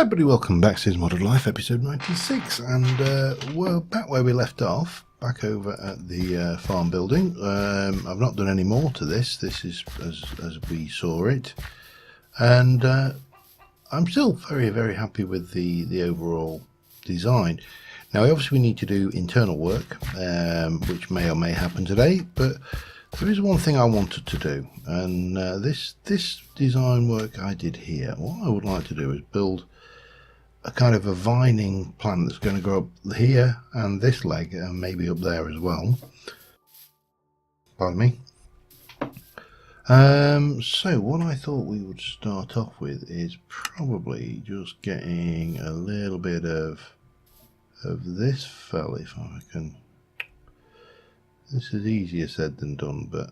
Everybody, welcome back to Cids Modded Life, episode 96, and we're back where we left off, back over at the farm building. I've not done any more to this. This is as we saw it, and I'm still very happy with the overall design. Now, obviously, we need to do internal work, which may or may happen today, but there is one thing I wanted to do, and this design work I did here. What I would like to do is build a kind of a vining plant that's going to grow up here and this leg and maybe up there as well. Pardon me. So what I thought we would start off with is probably just getting a little bit of this fella, if I can. This is easier said than done, but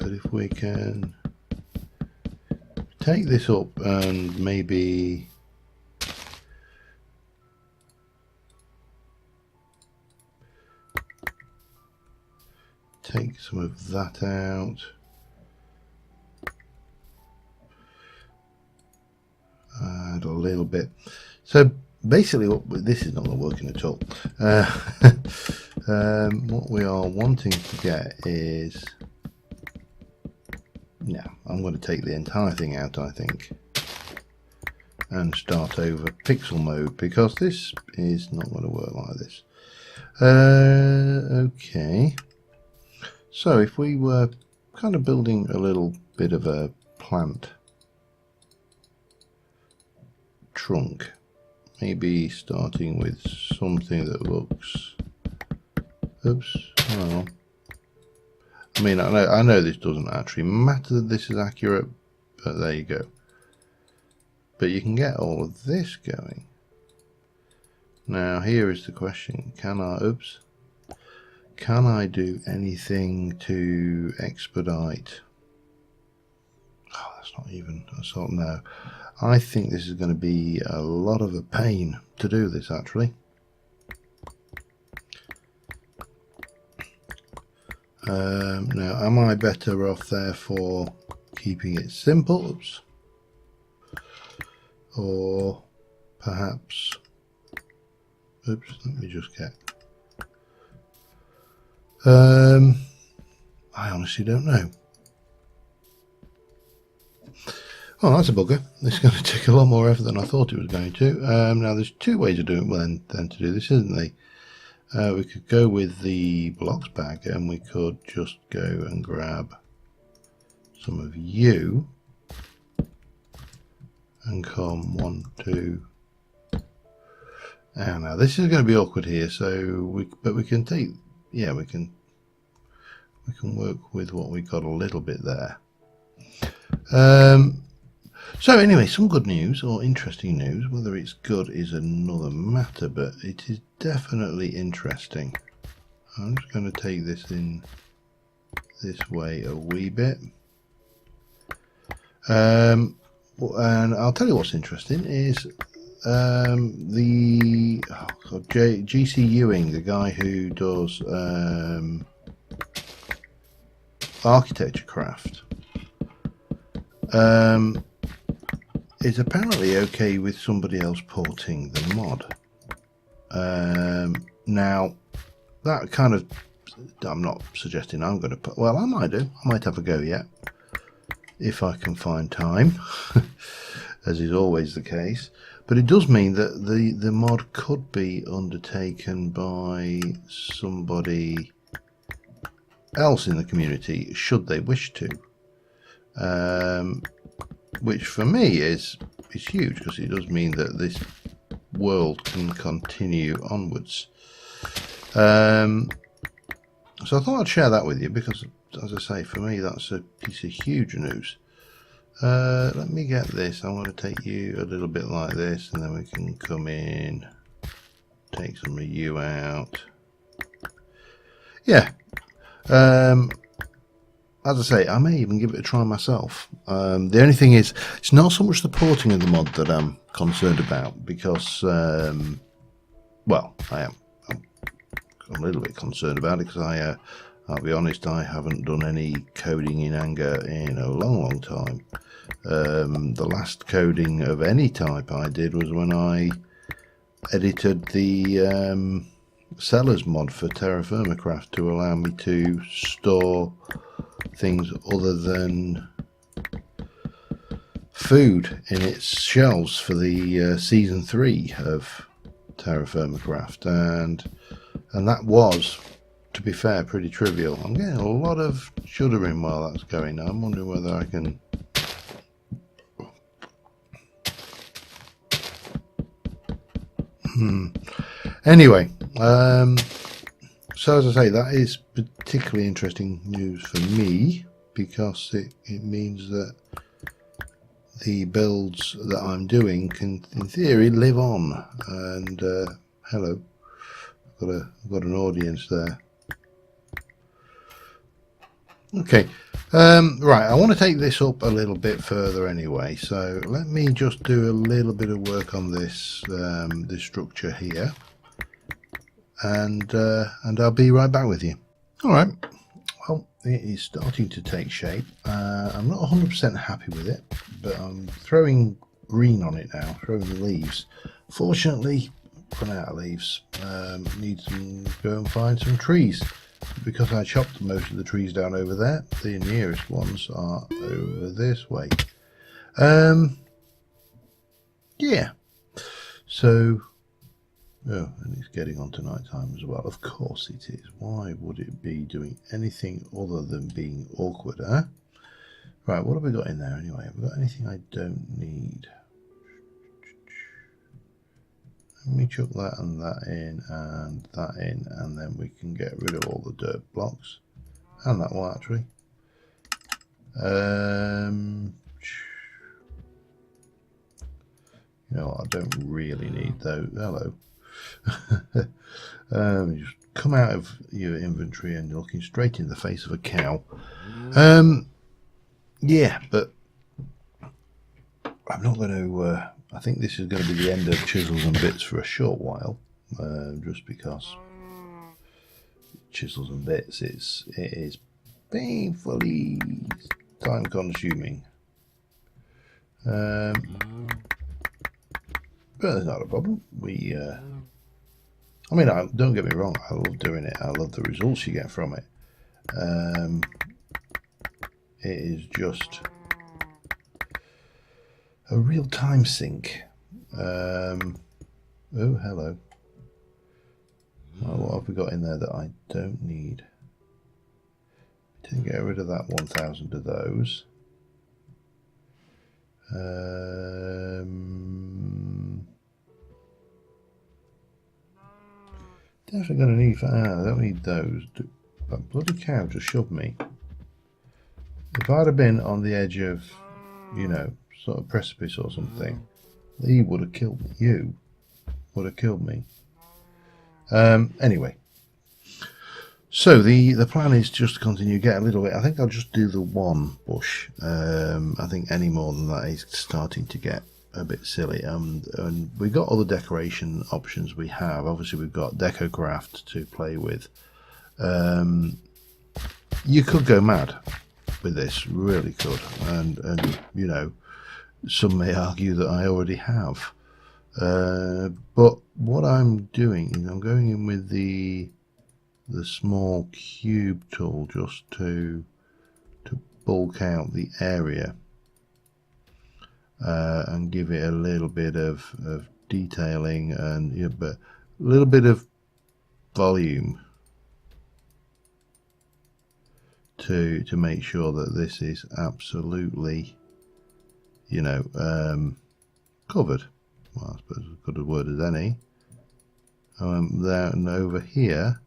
if we can take this up and maybe take some of that out, add a little bit. So basically, this is not working at all. What we are wanting to get is, no, I'm going to take the entire thing out, I think, and start over pixel mode, because this is not going to work like this. Okay, so if we were kind of building a little bit of a plant trunk, maybe starting with something that looks, oops, oh, I mean, I know this doesn't actually matter that this is accurate, but there you go. But you can get all of this going. Now here is the question, can I do anything to expedite? Oh, that's not even a sort. No, I think this is going to be a lot of a pain to do this, actually. Now, am I better off therefore keeping it simple? Oops. Or perhaps, oops, let me just get, I honestly don't know. Oh, that's a bugger. It's going to take a lot more effort than I thought it was going to. Now, there's two ways of doing it then to do this, isn't there? We could go with the blocks bag, and we could just go and grab some of you and come 1, 2. And now this is going to be awkward here, so we can take, yeah, we can work with what we got a little bit there. So anyway, some good news, or interesting news. Whether it's good is another matter, but it is definitely interesting. I'm just going to take this in this way a wee bit. And I'll tell you what's interesting is GC Ewing, the guy who does architecture craft, is apparently okay with somebody else porting the mod. Now, that kind of, I'm not suggesting I'm going to put, well, I might do. I might have a go yet, if I can find time, as is always the case. But it does mean that the mod could be undertaken by somebody else in the community, should they wish to. Which for me is huge, because it does mean that this world can continue onwards. So I thought I'd share that with you, because, as I say, for me that's a piece of huge news. Let me get this. I want to take you a little bit like this, and then we can come in, take some of you out. Yeah. As I say, I may even give it a try myself. The only thing is, it's not so much the porting of the mod that I'm concerned about, because, well, I'm a little bit concerned about it, because I'll be honest, I haven't done any coding in Anger in a long time. The last coding of any type I did was when I edited the Sellers mod for Terra Firma Craft to allow me to store things other than food in its shelves for the season 3 of Terra Firma Craft, and that was, to be fair, pretty trivial. I'm getting a lot of shuddering while that's going. I'm wondering whether I can. Anyway, so as I say, that is particularly interesting news for me, because it means that the builds that I'm doing can, in theory, live on. And hello, I've got an audience there. Okay, right, I want to take this up a little bit further anyway, so let me just do a little bit of work on this this structure here, and I'll be right back with you. All right, well, it is starting to take shape. I'm not 100% happy with it, but I'm throwing green on it now, throwing the leaves. Fortunately, run out of leaves. Need to go and find some trees. Because I chopped most of the trees down over there, the nearest ones are over this way. Yeah. So, oh, and it's getting on to night time as well. Of course it is. Why would it be doing anything other than being awkward, huh? Right, what have we got in there anyway? Have we got anything I don't need? Let me chuck that and that in, and then we can get rid of all the dirt blocks. And that one, actually. You know what, I don't really need those. Hello. Just come out of your inventory and you're looking straight in the face of a cow. Yeah, but I'm not going to... I think this is going to be the end of Chisels and Bits for a short while, just because Chisels and Bits it is painfully time consuming. But it's not a problem. I mean, don't get me wrong, I love doing it. I love the results you get from it. It is just a real time sink. Oh, hello. Well, what have we got in there that I don't need? Didn't get rid of that 1,000 of those. Definitely going to need. I don't need those. That bloody cow just shoved me. If I'd have been on the edge of, you know, sort of precipice or something, he would have killed me. You would have killed me. Anyway, so the plan is just to continue, get a little bit. I think I'll just do the one bush. I think any more than that is starting to get a bit silly. And we've got other decoration options we have. Obviously, we've got DecoCraft to play with. You could go mad with this, really could, and you know, some may argue that I already have. But what I'm doing is I'm going in with the small cube tool just to bulk out the area and give it a little bit of detailing, and yeah, but a little bit of volume to make sure that this is absolutely, you know, covered. Well, I suppose as good a word as any. There and over here,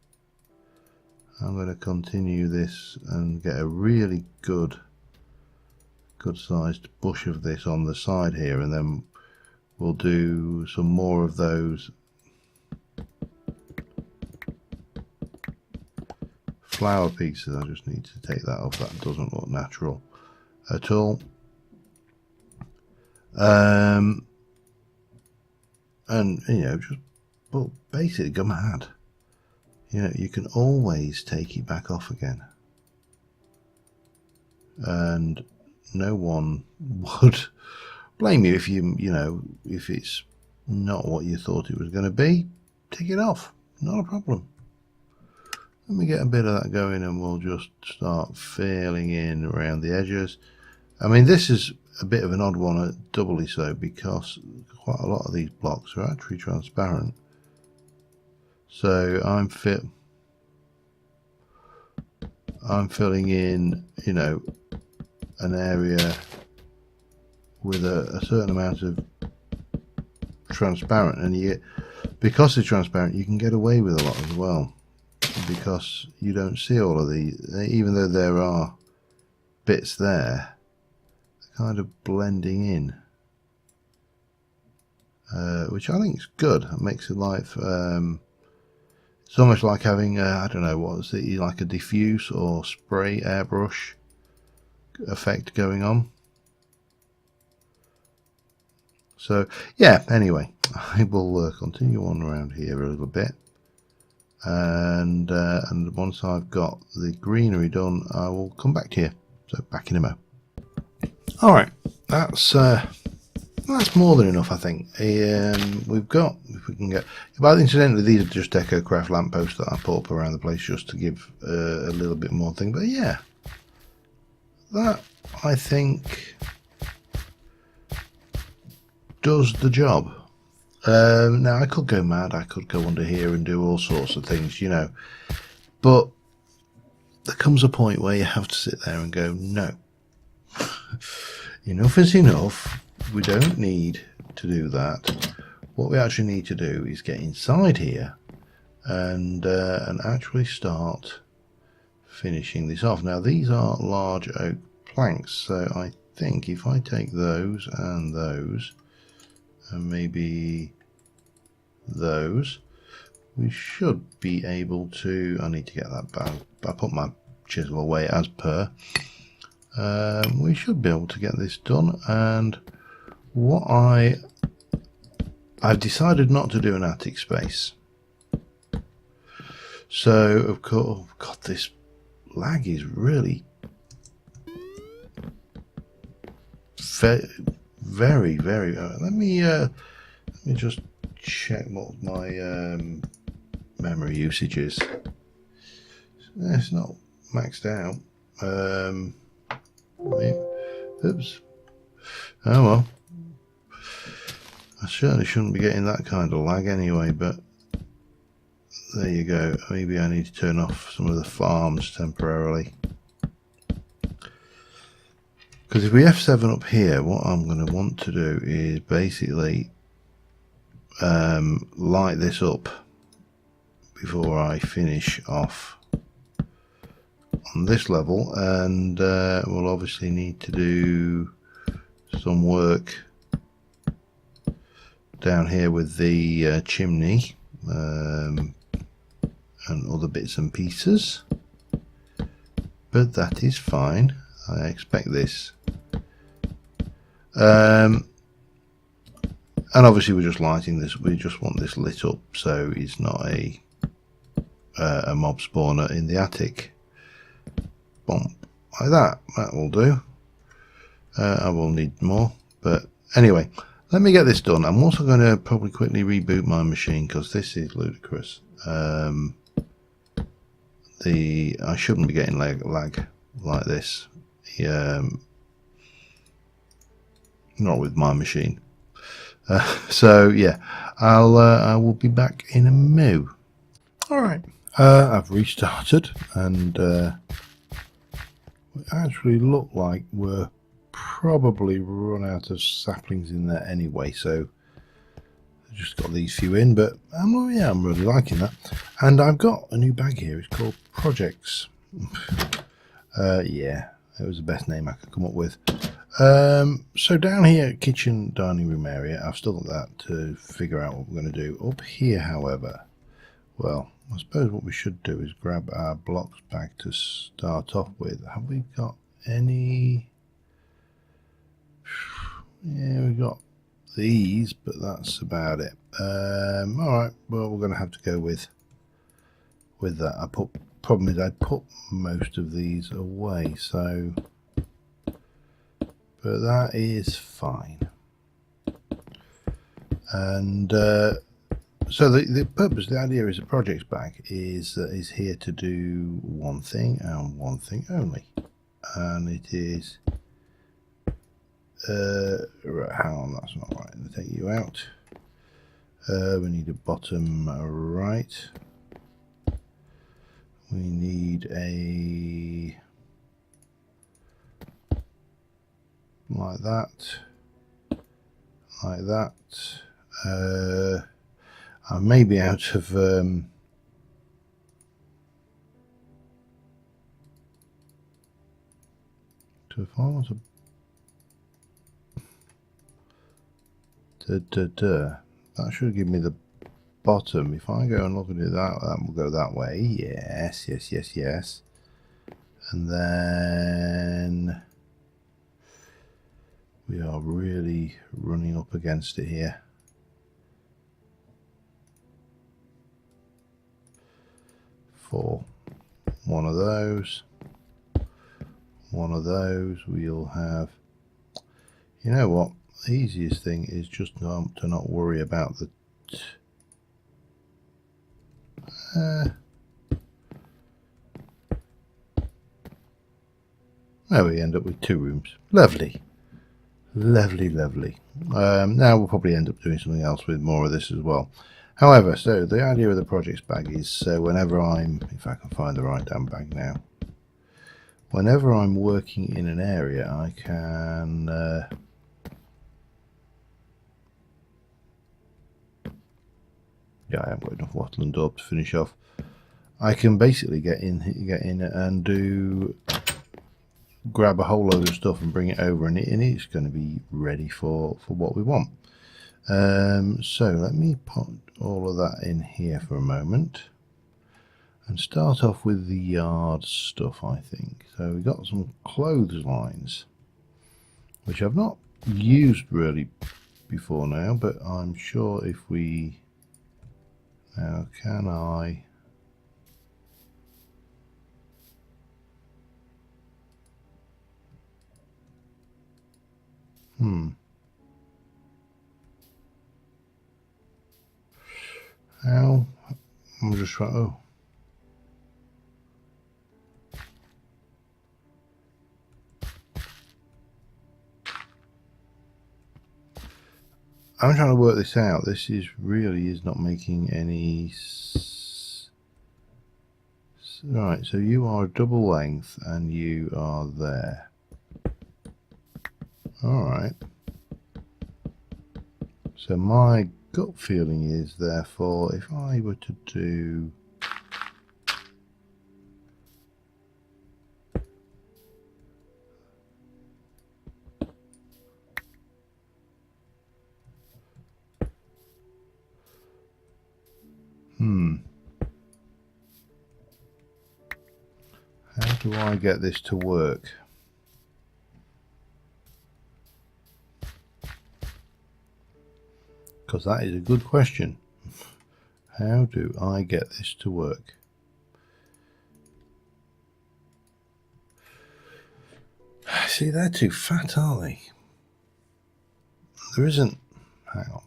I'm going to continue this and get a really good sized bush of this on the side here, and then we'll do some more of those flower pieces. I just need to take that off. That doesn't look natural at all. And you know, just, well, basically go mad. you know, you can always take it back off again, and no one would blame you if you know, if it's not what you thought it was going to be. Take it off, not a problem. Let me get a bit of that going and we'll just start filling in around the edges. I mean, this is a bit of an odd one, doubly so, because quite a lot of these blocks are actually transparent. So I'm filling in, you know, an area with a certain amount of transparent, and because it's transparent, you can get away with a lot as well, because you don't see all of these, even though there are bits there, kind of blending in, which I think is good. It makes it life. It's almost like having I don't know, what is it, like a diffuse or spray airbrush effect going on. So yeah, anyway, I will continue on around here a little bit, and once I've got the greenery done, I will come back to you. So back in a mo. All right, that's more than enough, I think. We've got, if we can get, but incidentally, these are just EcoCraft lampposts that I put up around the place just to give a little bit more thing. But yeah, that I think does the job. Now I could go mad, I could go under here and do all sorts of things, you know, but there comes a point where you have to sit there and go, no, enough is enough. We don't need to do that. What we actually need to do is get inside here and actually start finishing this off. Now these are large oak planks, so I think if I take those and those and maybe those, we should be able to, I need to get that back. I put my chisel away as per. We should be able to get this done, and what I've decided not to do an attic space. So of course, oh God, this lag is really very, very. Let me just check what my memory usage is. It's not maxed out. Oops. Oh well. I certainly shouldn't be getting that kind of lag anyway, but there you go. Maybe I need to turn off some of the farms temporarily. Because if we F7 up here, what I'm going to want to do is basically light this up before I finish off on this level, and we'll obviously need to do some work down here with the chimney and other bits and pieces, but that is fine. I expect this. And obviously we're just lighting this, we just want this lit up so it's not a mob spawner in the attic. Boom, like that. That will do. I will need more, but anyway, let me get this done. I'm also going to probably quickly reboot my machine because this is ludicrous. I shouldn't be getting lag like this. Not with my machine. So yeah, I will be back in a moo. All right, I've restarted, and it actually looked like we're probably run out of saplings in there anyway, so I just got these few in, but yeah, I'm really liking that. And I've got a new bag here. It's called Projects. Yeah, it was the best name I could come up with. So down here, kitchen dining room area, I've still got that to figure out what we're going to do. Up here, however, well, I suppose what we should do is grab our blocks back to start off with. Have we got any? Yeah, we've got these, but that's about it. Alright, well, we're going to have to go with with that. Problem is I put most of these away, so, but that is fine. And so the purpose, the idea is the projects bag is here to do one thing and one thing only, and it is right, hang on, that's not right. I'll take you out. We need a bottom right. We need a like that, like that. I may be out of to if I want to that should give me the bottom. If I go and look at it, that will go that way. Yes, yes, yes, yes. And then we are really running up against it here. For one of those, we'll have, you know what, the easiest thing is just to not worry about the there we end up with 2 rooms. Lovely, lovely, lovely. Now we'll probably end up doing something else with more of this as well. However, so the idea of the projects bag is whenever I'm, if I can find the right damn bag now, whenever I'm working in an area, I can yeah, I haven't got enough wattle and daub to finish off. I can basically get in and grab a whole load of stuff and bring it over, and it's going to be ready for what we want. So let me put all of that in here for a moment and start off with the yard stuff, I think. So we've got some clotheslines, which I've not used really before now, but I'm sure if we... Now, can I... How? I'm just trying... Oh. I'm trying to work this out. This is not making any... Right, so you are double length and you are there. Alright. So my gut feeling is, therefore, if I were to do... How do I get this to work? Because that is a good question. How do I get this to work? See, they're too fat, aren't they? There isn't... Hang on.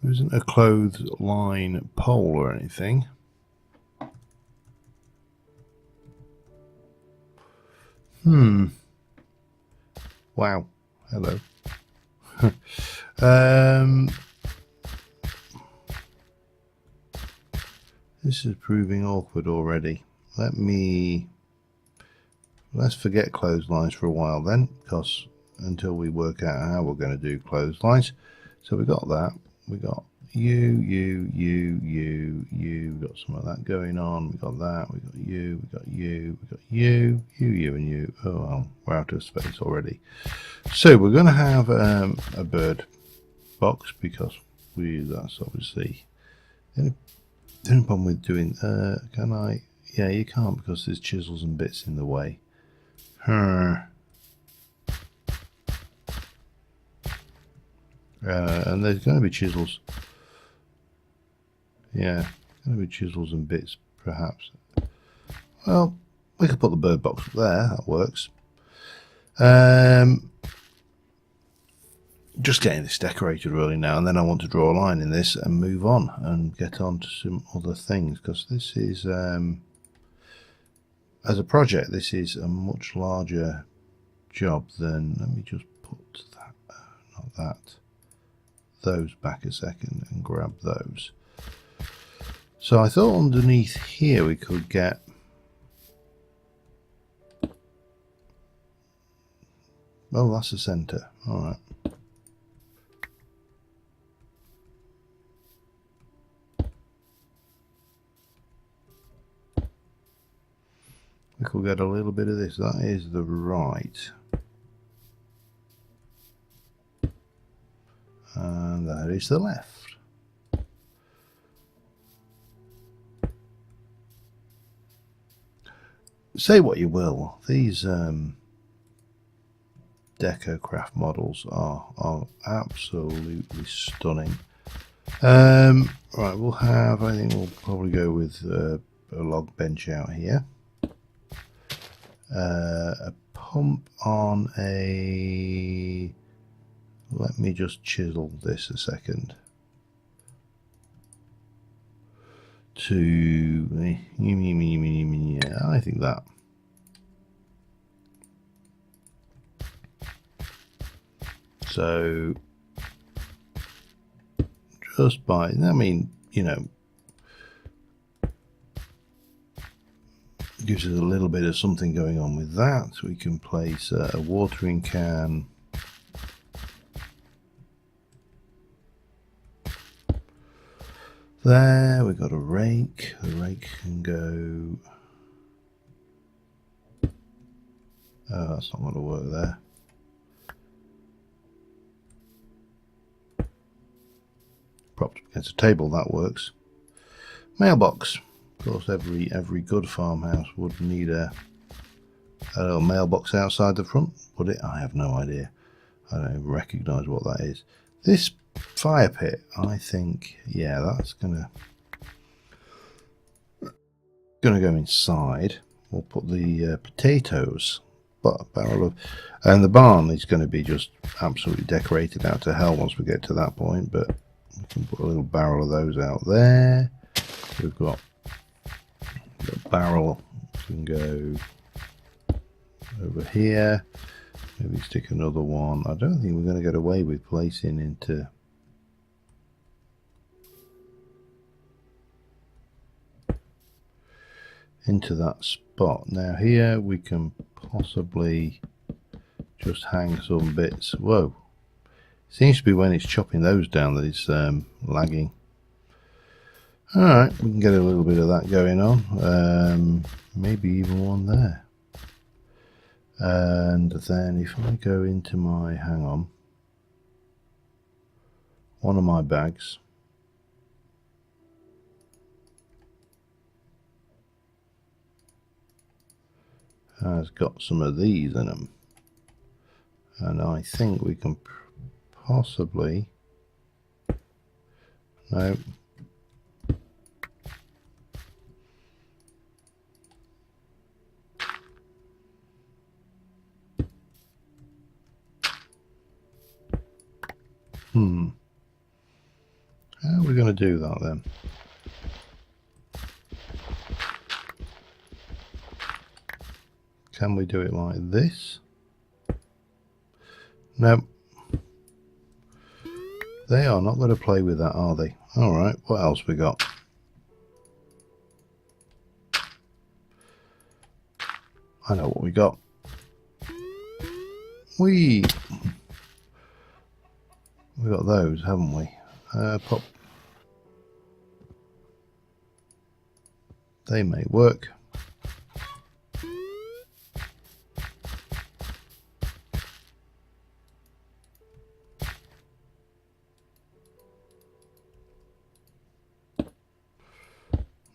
There isn't a clothesline pole or anything. Wow. Hello. This is proving awkward already. Let's forget clotheslines for a while then, because until we work out how we're going to do clotheslines. So we got that. We got you. We got some of that going on. We got that. We got you. We got you. We got you, and you. Oh, well, we're out of space already. So we're going to have a bird box, because that's obviously the only problem with doing. Can I? Yeah, you can't, because there's chisels and bits in the way. And there's going to be chisels. Yeah, going to be chisels and bits, perhaps. Well, we could put the bird box up there. That works. Just getting this decorated really now, and then I want to draw a line in this and move on and get on to some other things, because this is, as a project, this is a much larger job than, let me just put that, not that, those back a second and grab those. So I thought underneath here we could get oh, that's the center. All right. We could get a little bit of this. That is the right. And that is the left. Say what you will, these DecoCraft models are absolutely stunning. Right, we'll have, I think we'll probably go with a log bench out here. A pump on a, let me just chisel this a second. To, yeah, I think that. So, just by, I mean, you know, gives us a little bit of something going on with that. We can place a watering can. There, we've got a rake. The rake can go. Oh, that's not going to work there. Propped up against a table, that works. Mailbox. Of course, every good farmhouse would need a little mailbox outside the front, would it? I have no idea. I don't even recognise what that is. This fire pit, I think, yeah, that's gonna go inside. We'll put the potatoes, but barrel of, and the barn is going to be just absolutely decorated out to hell once we get to that point. But we can put a little barrel of those out there. We've got the barrel can go over here. Maybe stick another one. I don't think we're going to get away with placing into that spot. Now here we can possibly just hang some bits. Whoa, seems to be when it's chopping those down that it's lagging. Alright, we can get a little bit of that going on. Maybe even one there. And then if I go into my, hang on, one of my bags, has got some of these in them, and I think we can possibly, no, how are we going to do that then? Can we do it like this? No. They are not going to play with that, are they? Alright, what else we got? I know what we got. We got those, haven't we? Pop. They may work.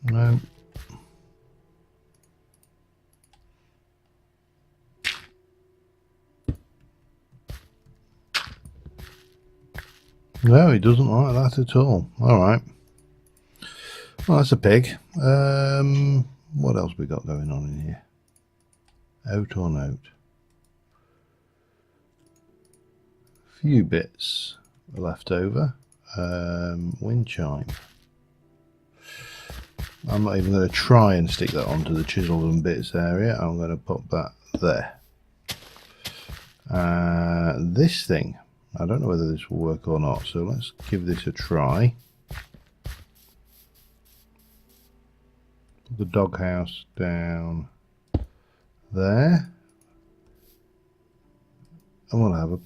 No. No, he doesn't like that at all. Alright. Well, that's a pig. What else we got going on in here? Out or note? Few bits left over. Wind chime. I'm not even going to try and stick that onto the chiseled and bits area. I'm going to put that there. This thing, I don't know whether this will work or not, so let's give this a try. Put the doghouse down there, and we'll have a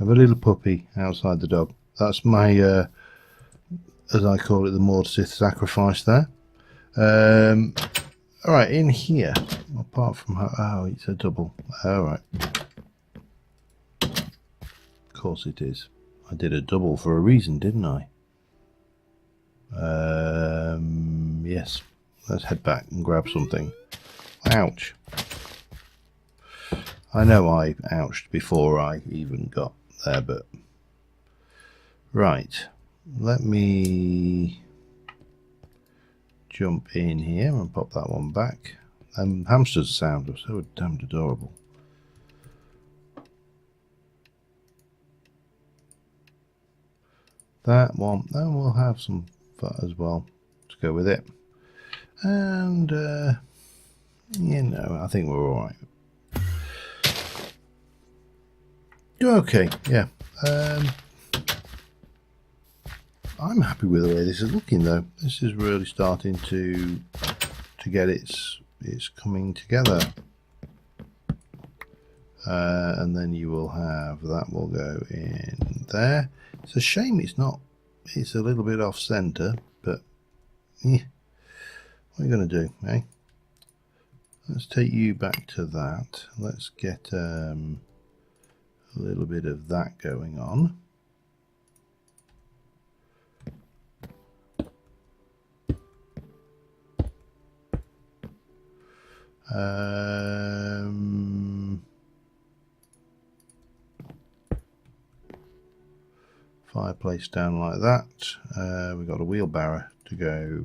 little puppy outside the dog. That's my, as I call it, the Maud Sith sacrifice there. Alright, in here, apart from her, oh, it's a double. Alright. Of course it is. I did a double for a reason, didn't I? Yes. Let's head back and grab something. Ouch. I know I ouched before I even got there, but... Right. Let me jump in here and pop that one back. Hamsters sound so damned adorable. That one, and we'll have some fat as well to go with it. And you know, I think we're all right. Okay, yeah. I'm happy with the way this is looking, though. This is really starting to get it's coming together. And then you will have that will go in there. It's a shame it's not. It's a little bit off center, but yeah. What are you going to do, eh? Let's take you back to that. Let's get a little bit of that going on. Fireplace down like that. We've got a wheelbarrow to go.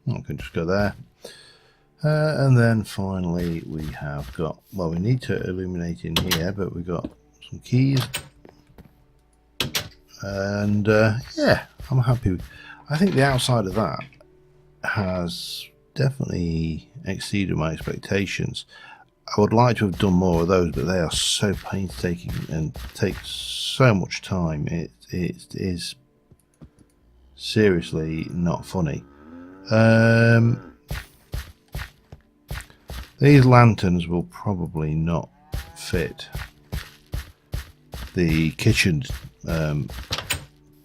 I can just go there. And then finally we have got, well, we need to illuminate in here, but we've got some keys. And yeah, I'm happy. I think the outside of that has definitely exceeded my expectations. I would like to have done more of those, but they are so painstaking and take so much time. It is seriously not funny. These lanterns will probably not fit the kitchen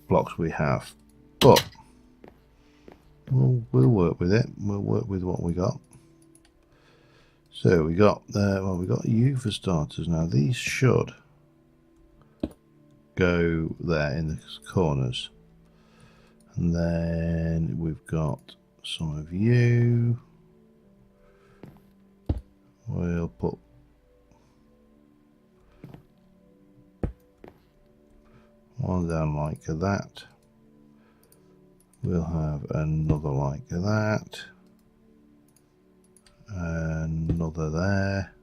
blocks we have, but we'll work with it. We'll work with what we got. So we got well, we got you for starters. Now these should go there in the corners, and then we've got some of you. We'll put one down like that. We'll have another like that. Another there.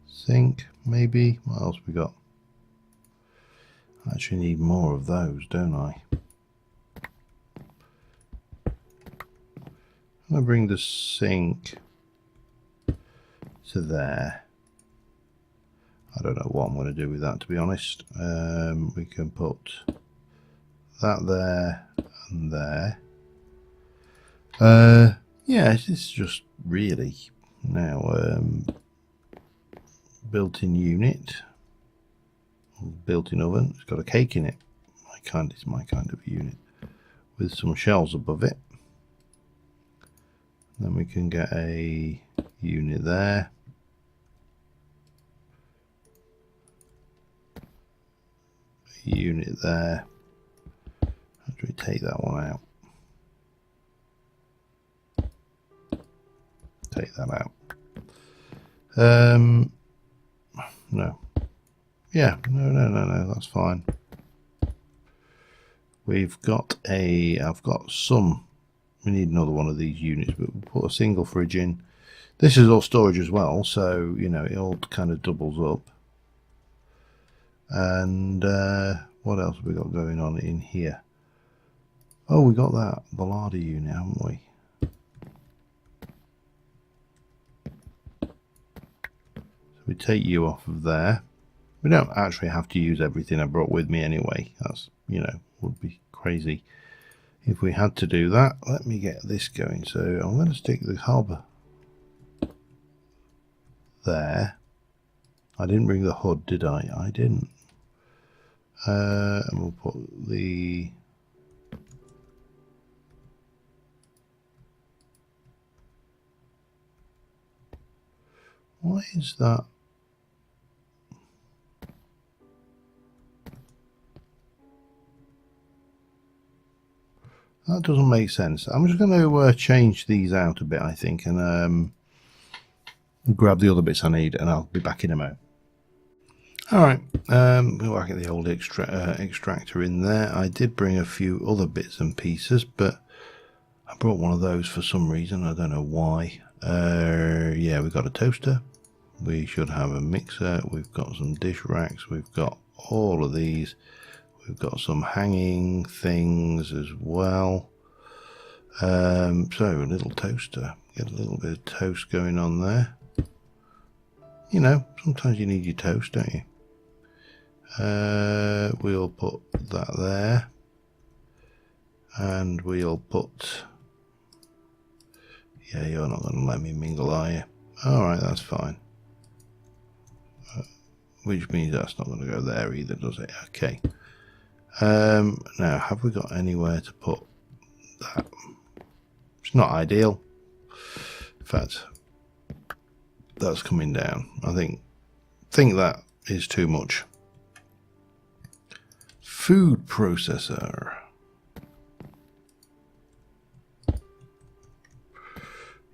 Sink, maybe. What else we got? I actually need more of those, don't I? I'm going to bring the sink to there. I don't know what I'm going to do with that, to be honest. We can put that there and there. Yeah, it's just really now built-in unit, built-in oven. It's got a cake in it. It's my kind of unit with some shelves above it. Then we can get a unit there. A unit there. How do we take that one out? Take that out. No. Yeah, no, that's fine. I've got some. We need another one of these units, but we'll put a single fridge in. This is all storage as well, so you know it all kind of doubles up. And what else have we got going on in here? Oh, we got that Ballada unit, haven't we? So we take you off of there. We don't actually have to use everything I brought with me anyway. That's, you know, would be crazy if we had to do that. Let me get this going. So I'm going to stick the hob there. I didn't bring the hood, did I? I didn't. And we'll put the... Why is that? That doesn't make sense. I'm just going to change these out a bit, I think, and grab the other bits I need, and I'll be back in a moment. Alright, we're back at the old extractor in there. I did bring a few other bits and pieces, but I brought one of those for some reason. I don't know why. Yeah, we've got a toaster. We should have a mixer. We've got some dish racks. We've got all of these. We've got some hanging things as well. So a little toaster. Get a little bit of toast going on there. You know, sometimes you need your toast, don't you? We'll put that there. And we'll put... Yeah, you're not going to let me mingle, are you? Alright, that's fine. Which means that's not going to go there either, does it? Okay. Now, have we got anywhere to put that? It's not ideal. In fact, that's coming down. I think that is too much. Food processor.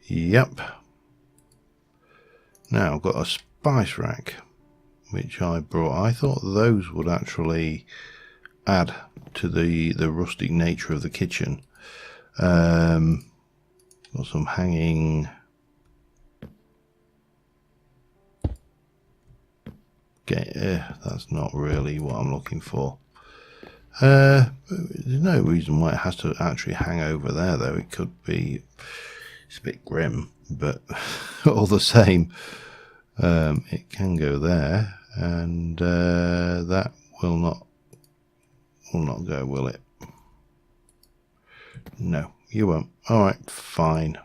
Yep. Now I've got a spice rack, which I brought. I thought those would actually add to the rustic nature of the kitchen. Got some hanging that's not really what I'm looking for. There's no reason why it has to actually hang over there, though. It could be, it's a bit grim, but all the same, it can go there, and that will not go, will it? No, you won't. Alright, fine.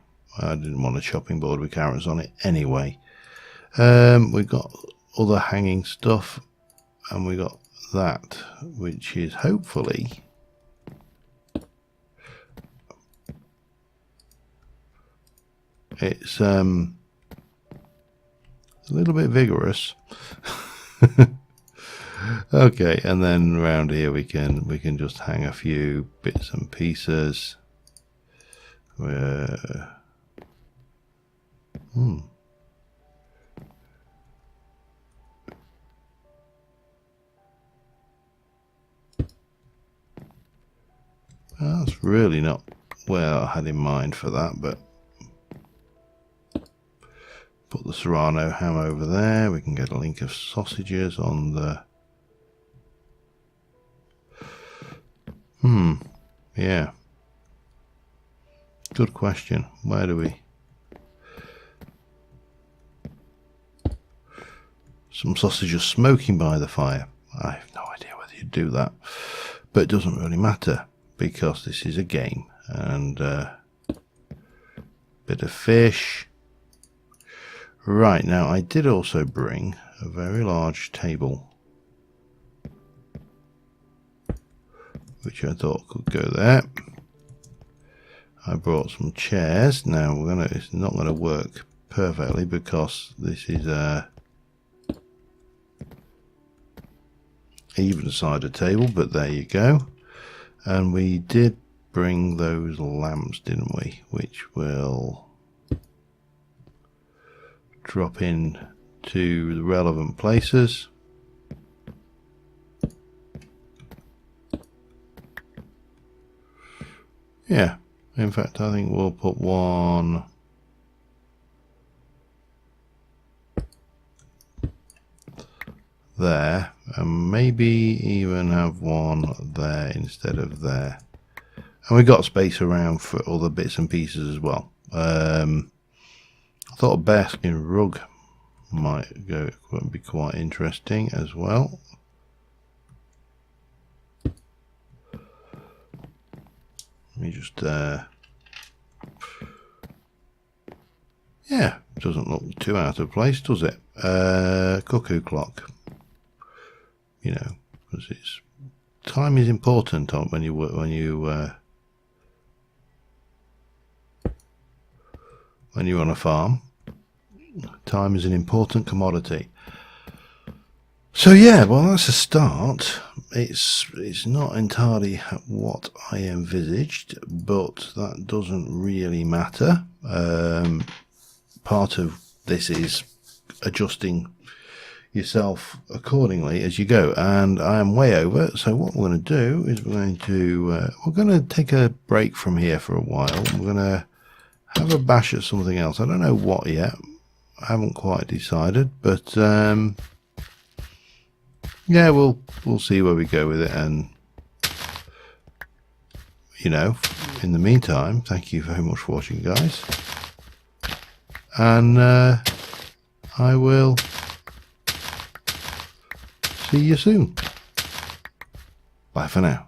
I didn't want a chopping board with carrots on it anyway. We've got other hanging stuff, and we got that, which is hopefully it's a little bit vigorous. Okay, and then around here we can just hang a few bits and pieces. That's really not where I had in mind for that, but put the serrano ham over there. We can get a link of sausages on the... Yeah. Good question. Where do we... Some sausages smoking by the fire. I have no idea whether you do that, but it doesn't really matter because this is a game. And bit of fish. Right, now I did also bring a very large table, which I thought could go there. I brought some chairs. Now it's not gonna work perfectly because this is a even-sided table, but there you go. And we did bring those lamps, didn't we? Which will drop in to the relevant places. Yeah, in fact I think we'll put one there, and maybe even have one there instead of there. And we got space around for other bits and pieces as well. I thought a bearskin rug might be quite interesting as well. Let me just yeah, doesn't look too out of place, does it? Cuckoo clock. You know, because it's time is important when you're on a farm. Time is an important commodity. So yeah, well, that's a start. It's not entirely what I envisaged, but that doesn't really matter. Part of this is adjusting yourself accordingly as you go, and I am way over. So what we're going to do is we're going to take a break from here for a while. We're going to have a bash at something else. I don't know what yet. I haven't quite decided, but yeah, we'll see where we go with it. And you know, in the meantime, thank you very much for watching, guys, and I will see you soon. Bye for now.